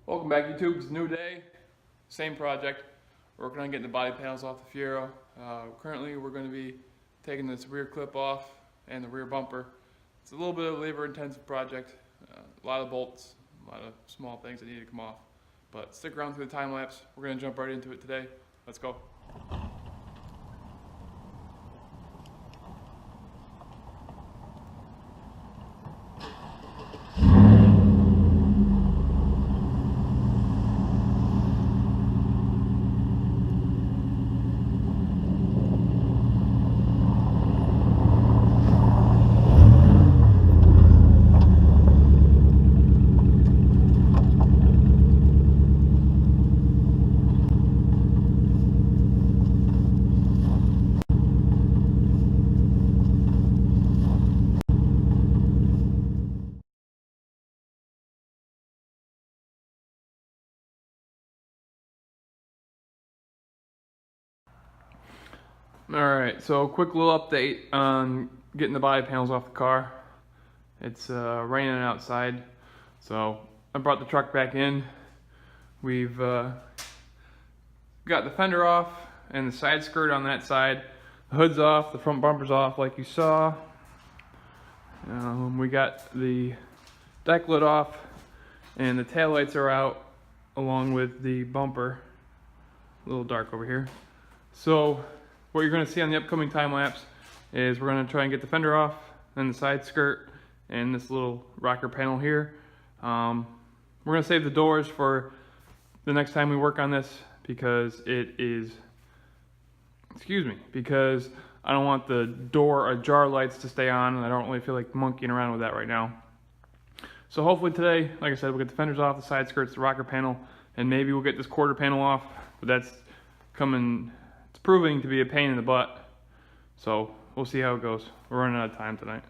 Welcome back, YouTube. It's a new day, same project. Working on getting the body panels off the Fiero. Currently we're going to be taking this rear clip off and the rear bumper. It's a little bit of a labor intensive project. A lot of bolts, a lot of small things that need to come off. But stick around through the time lapse. We're going to jump right into it today. Let's go. Alright, so quick little update on getting the body panels off the car. It's raining outside, so I brought the truck back in. We've got the fender off and the side skirt on that side. The hood's off, the front bumper's off like you saw. We got the deck lid off and the taillights are out along with the bumper. A little dark over here. So what you're going to see on the upcoming time lapse is we're going to try and get the fender off, then the side skirt, and this little rocker panel here. We're going to save the doors for the next time we work on this because because I don't want the door ajar lights to stay on, and I don't really feel like monkeying around with that right now. So hopefully today, like I said, we'll get the fenders off, the side skirts, the rocker panel, and maybe we'll get this quarter panel off, but that's coming. It's proving to be a pain in the butt, so we'll see how it goes. We're running out of time tonight.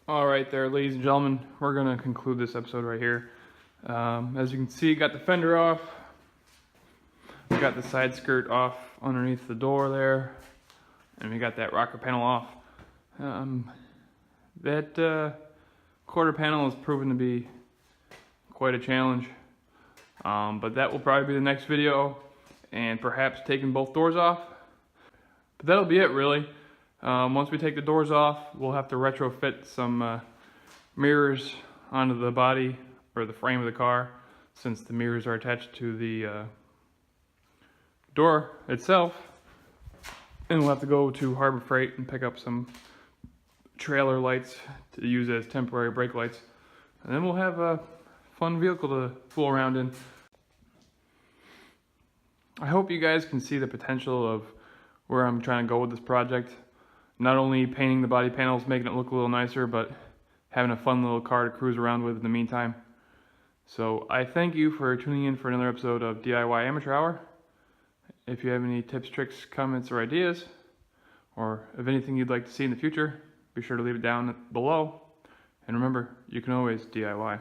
Alright there, ladies and gentlemen, we're going to conclude this episode right here. As you can see, got the fender off. We got the side skirt off underneath the door there. And we got that rocker panel off. That quarter panel has proven to be quite a challenge, but that will probably be the next video, and perhaps taking both doors off. But that'll be it really. Once we take the doors off, we'll have to retrofit some mirrors onto the body or the frame of the car, since the mirrors are attached to the door itself. And we'll have to go to Harbor Freight and pick up some trailer lights to use as temporary brake lights, and then we'll have a fun vehicle to fool around in. I hope you guys can see the potential of where I'm trying to go with this project. Not only painting the body panels, making it look a little nicer, but having a fun little car to cruise around with in the meantime. So I thank you for tuning in for another episode of DIY Amateur Hour. If you have any tips, tricks, comments, or ideas, or of anything you'd like to see in the future, be sure to leave it down below. And remember, you can always DIY.